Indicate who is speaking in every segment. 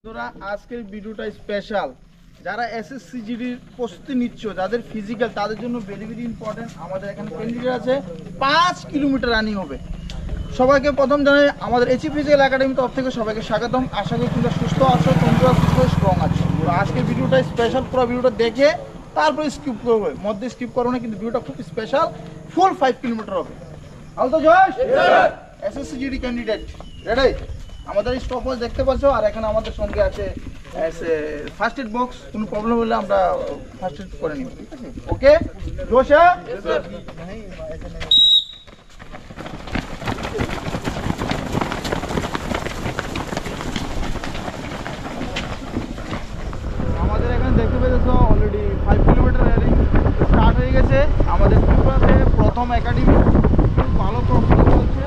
Speaker 1: বন্ধুরা আজকের ভিডিওটা স্পেশাল। যারা এসএসসি জিডির প্রস্তুতি নিচ্ছ, যাদের ফিজিক্যাল, তাদের জন্য ভেরি ভেরি ইম্পর্টেন্ট। আমাদের এখানে ক্যান্ডিডেট আছে 5 কিলোমিটার রানিং হবে। সবাইকে প্রথম জানাই আমাদের এইচএ ফিজিক্যাল একাডেমি তরফ থেকে সবাইকে স্বাগতম। আশা করি তোমরা সুস্থ আছো, তোমরা সুস্থ স্ট্রং আছো। তো আজকের ভিডিওটা স্পেশাল, পুরো ভিডিওটা দেখে তারপরে স্কিপ করবে, মধ্যে স্কিপ করো না, কিন্তু ভিডিওটা খুব স্পেশাল। ফুল 5 কিলোমিটার হবে। আলতো জয় এসএসসি জিডি ক্যান্ডিডেট রেডি। আমাদের স্টপওয়াচ দেখতে পাচ্ছ, আর এখানে আমাদের সঙ্গে আছে ফার্স্ট এড বক্স। কোনো প্রবলেম হলে আমরা ফার্স্ট এড করে নিব, ঠিক আছে? ওকে জোশা। আমাদের এখানে দেখতে পেয়েছো অলরেডি 5 কিলোমিটার রানিং স্টার্ট হয়ে গেছে। আমাদের ত্রিপুরাতে প্রথম একাডেমি, খুব ভালো প্রফেশন হচ্ছে।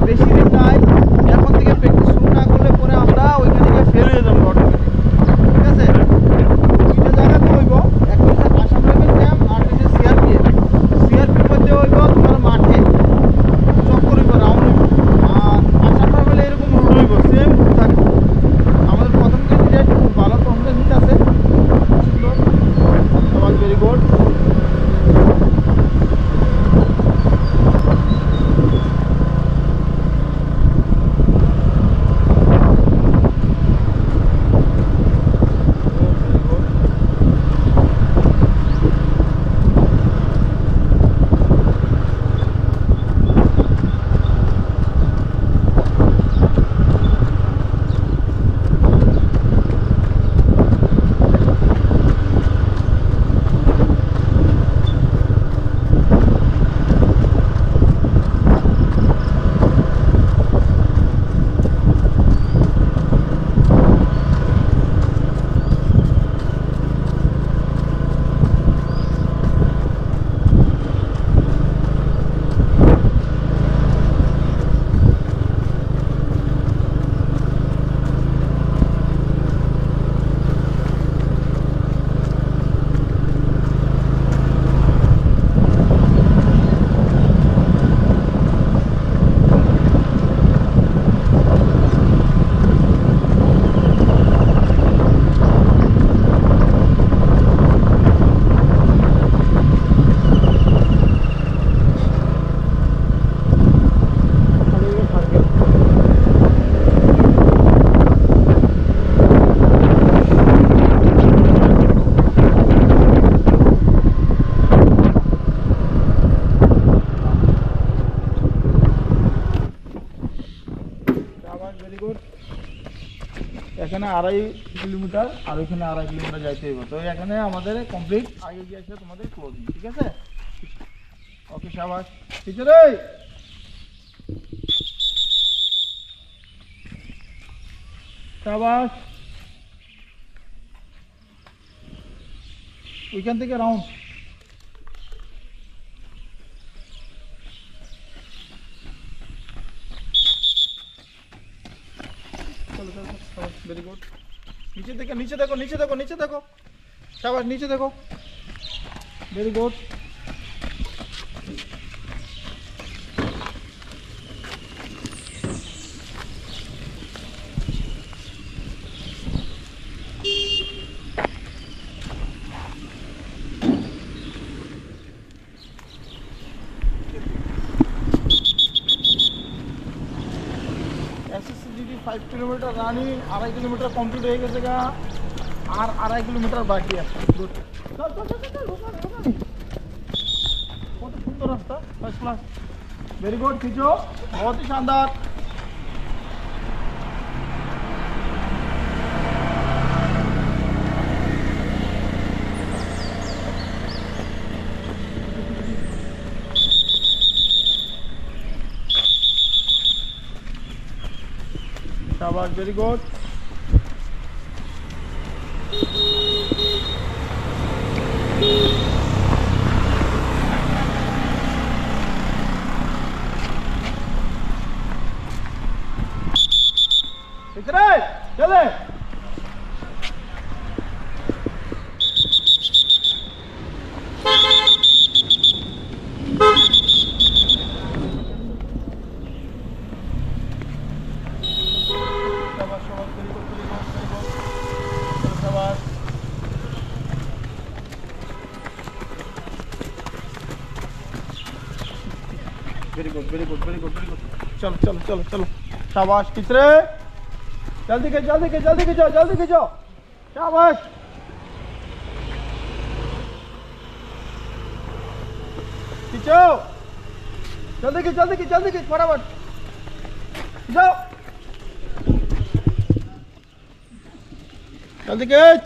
Speaker 1: বেশি দিন নাই, এখন থেকে প্র্যাকটিস শুরু না করলে পরে আমরা ওইখানে গিয়ে ফেল হয়ে যাবো অটোমেটিক, ঠিক আছে? দুইটা জায়গাতে হইব, একটা হচ্ছে আসাম লেভেল ক্যাম্প, আর হচ্ছে সিআরপিএফ। সিআরপির মধ্যে হইব তোমার মাঠে চক্কর হইব, রাউন্ড হইব। আর আসাম লেভেলে এরকম রুট হইব, সেম থাকবে। আমাদের প্রথম ক্যান্ডিডেট খুব ভালো কনফিডেন্স আছে, সুন্দর, সবাই ভেরি গুড। এখানে 2.5 কিলোমিটার আর ওইখানে 2.5 কিলোমিটার যাইতে হবে। তো এখানে আমাদের কমপ্লিট, আগে গিয়ে আসলে তোমাদের ক্লোজিং, ঠিক আছে? ওকে শাবাশ, টিচার রে শাবাশ। ওইখান থেকে রাউন্ড। Very good. নিচে দেখো, নিচে দেখো, নিচে দেখো, নিচে দেখো, শাবাশ, নিচে দেখো, very good. SSC GD 5 kilometre running, 2.5 kilometre complete হয়ে গেছে গা, আর 2.5 কিলোমিটার বাকি আছে। গুড, চল চল চল চল, কত সুন্দর রাস্তা, ফার্স্ট ক্লাস। वेरी गुड, खींचो, बहुत ही शानदार। शाबाश, वेरी गुड। चले, very good, very good, very good, very good. चलो चलो चलो चलो, शाबाश, खींच रहे, जल्दी खींच, जल्दी खींच, जल्दी खींचो, जल्दी खींचो, शाबाश। खींचो, जल्दी खींच, जल्दी खींच, जल्दी खींच, फटाफट जाओ, जल्दी खींच।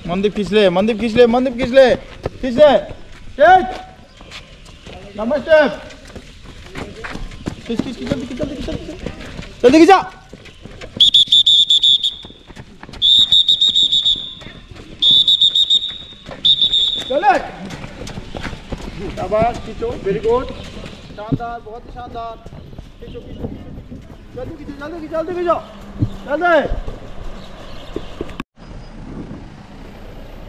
Speaker 1: मनदीप खींच ले, मनदीप खींच ले, मनदीप खींच ले, खींच ले, खींच, नंबर स्टेप, खींच खींच खींच, जल्दी खींच, जल्दी खींच, जल्दी खींचा, चले, शाबाश, खींचो, वेरी गुड, शानदार, बहुत ही शानदार, खींचो खींचो, जल्दी खींचो, जल्दी खींचो, जल्दी खींचो, जल्दी,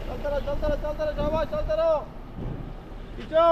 Speaker 1: चलते रहो, चलते रहो, चलते रहो, शाबाश, चलते रहो, खींचो,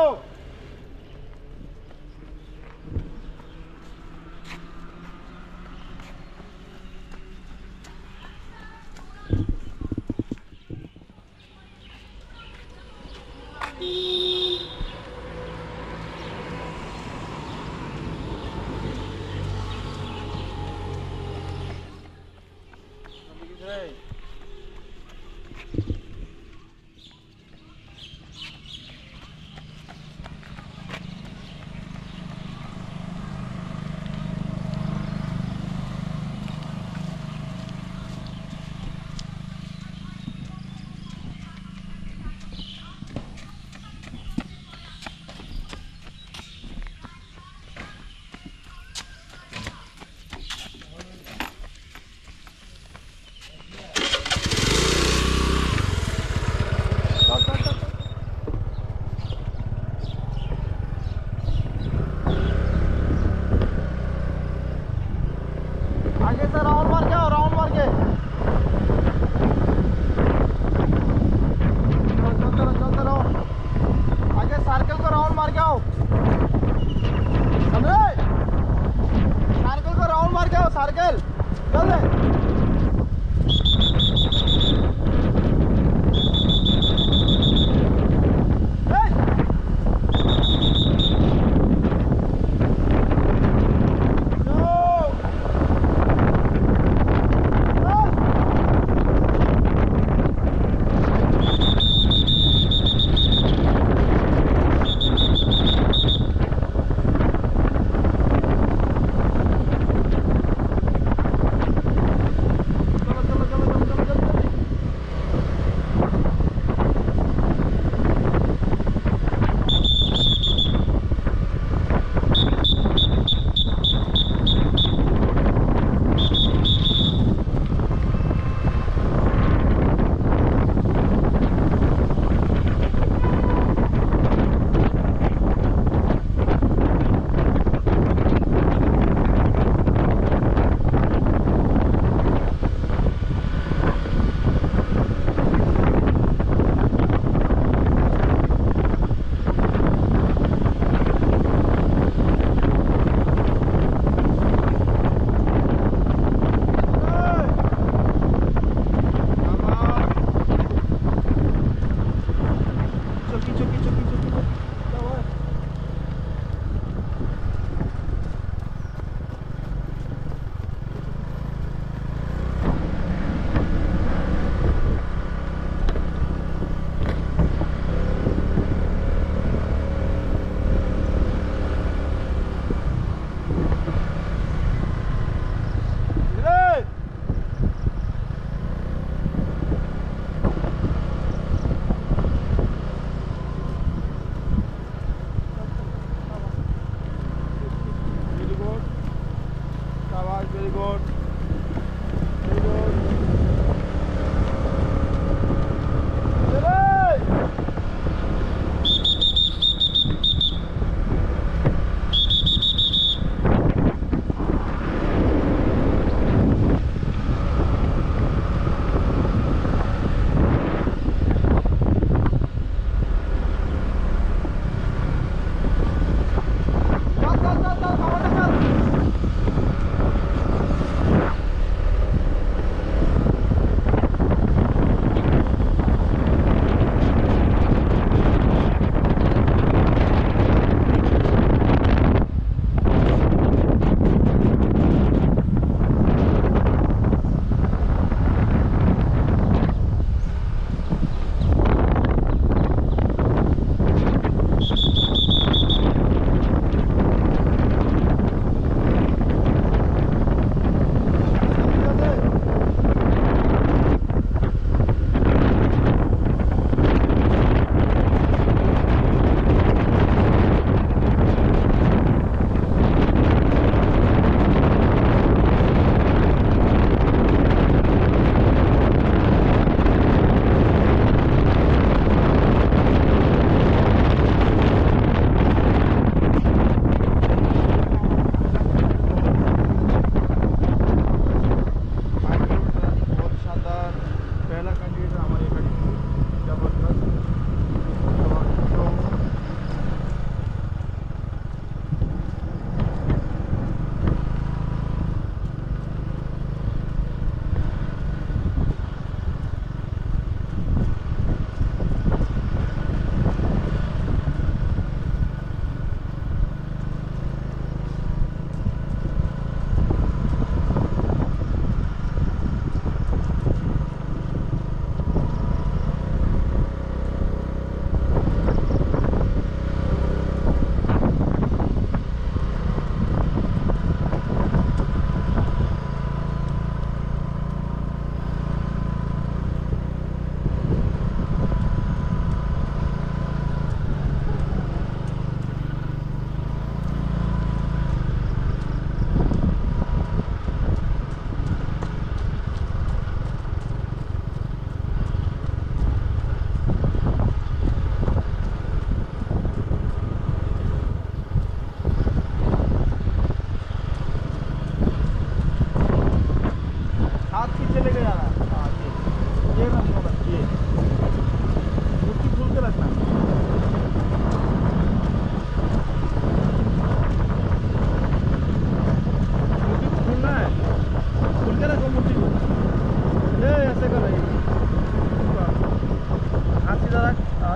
Speaker 1: good. Very good.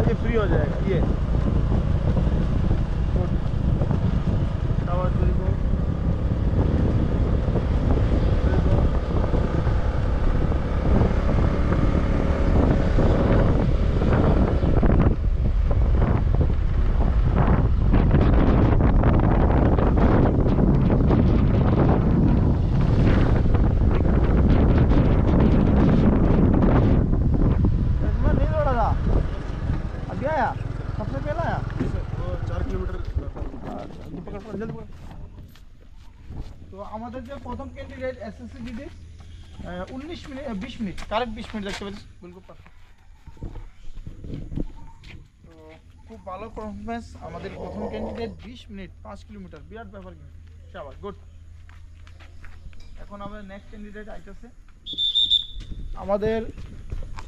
Speaker 1: ये फ्री हो जाएगा ये सबसे पहला आया 4 किलोमीटर जल्दी पकड़। तो আমাদের যে প্রথম candidate SSC DD 19 minute 20 minute correct 20 minute দেখতে পাচ্ছিস বিলকুল পারফেক্ট। তো খুব ভালো পারফরম্যান্স আমাদের প্রথম ক্যান্ডিডেট 20 মিনিট 5 কিলোমিটার বিরাট ব্যাপার কিন্তু শাবাশ গুড। এখন আমাদের নেক্সট ক্যান্ডিডেট আইতেছে আমাদের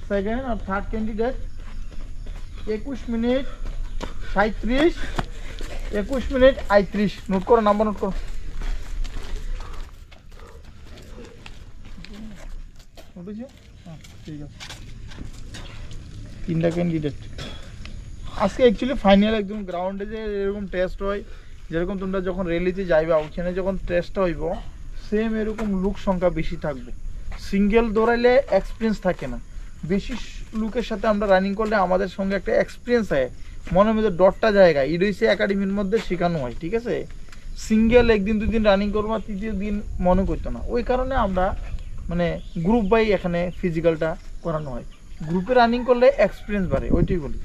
Speaker 1: সেকেন্ড আর third candidate 21 minute 37 21 minute 38 note করো নাম্বার নোট করো হ্যাঁ ঠিক আছে তিনটা ক্যান্ডিডেট আজকে অ্যাকচুয়ালি ফাইনাল একদম গ্রাউন্ডে যে এরকম টেস্ট হয় যেরকম তোমরা যখন র্যালিতে যাইবা ওখানে যখন টেস্টটা হইব সেম এরকম লোক সংখ্যা বেশি থাকবে সিঙ্গেল দৌড়াইলে এক্সপিরিয়েন্স থাকে না বেশি লোকের সাথে আমরা রানিং করলে আমাদের সঙ্গে একটা এক্সপিরিয়েন্স হয় মনের মধ্যে ডটটা জায়গা ইডইসি একাডেমির মধ্যে শেখানো হয় ঠিক আছে সিঙ্গেল একদিন দুদিন রানিং করবো তৃতীয় দিন মনে করতো না ওই কারণে আমরা মানে গ্রুপ বাই এখানে ফিজিক্যালটা করানো হয় গ্রুপে রানিং করলে এক্সপিরিয়েন্স বাড়ে ওইটাই বলি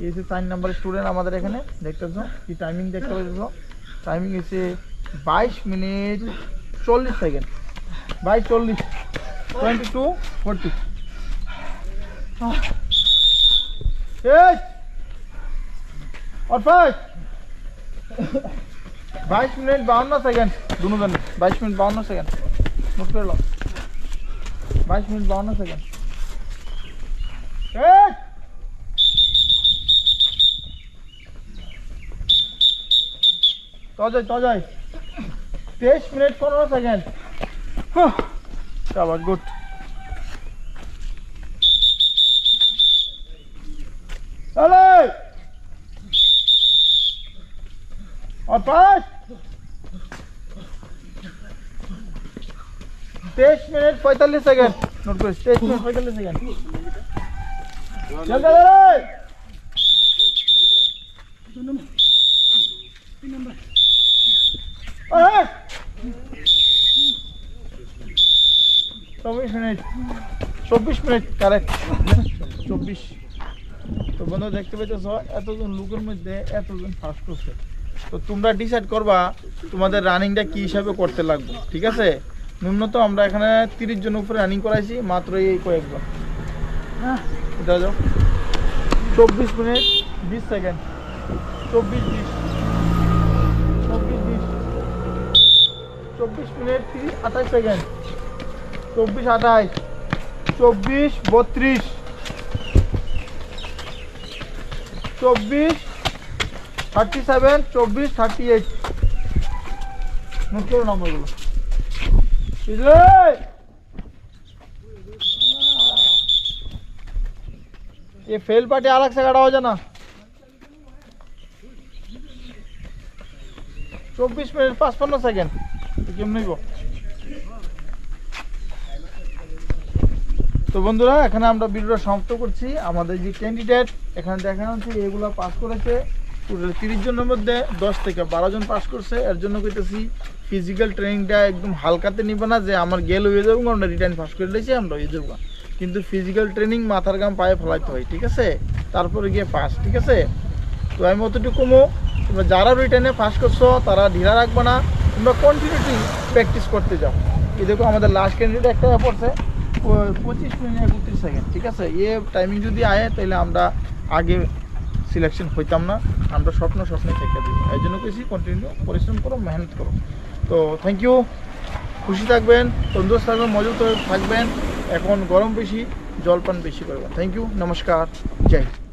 Speaker 1: এই যে 4 নাম্বার স্টুডেন্ট আমাদের এখানে দেখতেছো কি টাইমিং দেখতে পাচ্ছ, টাইমিং হচ্ছে 22 মিনিট 40 সেকেন্ড, 22:40 22:40। और 22 मिनट 52 सेकंड दोनों जन, 22 मिनट 52 सेकंड नोट कर लो, 22 मिनट 52 सेकंड। तो जाए 23 मिनट 15 सेकंड। शाबाश गुड। चले और 5 23 मिनट 45 सेकंड नोट करो, 23 मिनट 45 सेकंड। चल चल रे 24 মিনিট কারেক্ট 24। তো বন্ধু দেখতে পাইতেছ এতজন লোকের মধ্যে এতজন ফার্স্ট করছে, তো তোমরা ডিসাইড করবা তোমাদের রানিংটা কি হিসাবে করতে লাগবে, ঠিক আছে? ন্যূনতম আমরা এখানে 30 জন উপরে রানিং করাইছি, মাত্র এই কয়েকজন। এটা যাও 24 minute 20 second, 24-20 24-20 24 minute 28 second, 24-28 24-32 24-37 24-38 note করো নম্বরগুলো, বুঝলে? ये फेल पार्टी अलग से खड़ा हो जाना। 24 मिनट 55 सेकंड কেমন হইব? তো বন্ধুরা এখানে আমরা ভিডিওটা সমাপ্ত করছি। আমাদের যে ক্যান্ডিডেট এখানে দেখানো হচ্ছে এগুলো পাস করেছে টোটাল 30 জনের মধ্যে 10 থেকে 12 জন পাস করছে। এর জন্য কইতেছি ফিজিক্যাল ট্রেনিংটা একদম হালকাতে নিবে না যে আমার গেল হয়ে যাবো, আমরা রিটার্ন পাস করে দিয়েছি আমরা হয়ে যাবো, কিন্তু ফিজিক্যাল ট্রেনিং মাথার গাম পায়ে ফেলাইতে হয়, ঠিক আছে? তারপরে গিয়ে পাস, ঠিক আছে? তো আমি অতটুকু তোমরা যারা রিটার্নে পাস করছো তারা ঢিলা রাখবে না, তোমরা কন্টিনিউটি প্র্যাকটিস করতে যাও। এই দেখো আমাদের লাস্ট ক্যান্ডিডেট একটা পড়ছে 25 মিনিট 31 সেকেন্ড, ঠিক আছে? এ টাইমিং যদি আয় তাহলে আমরা আগে সিলেকশন হইতাম না, আমরা স্বপ্নে থেকে দিই। এই জন্য কেছি কন্টিনিউ পরিশ্রম করো, মেহনত করো। তো থ্যাংক ইউ, খুশি থাকবেন, তন্দুরস্ত থাকবেন, মজবুত থাকবেন। এখন গরম বেশি, জলপান বেশি করবেন। থ্যাংক ইউ, নমস্কার, জয় হিন্দ।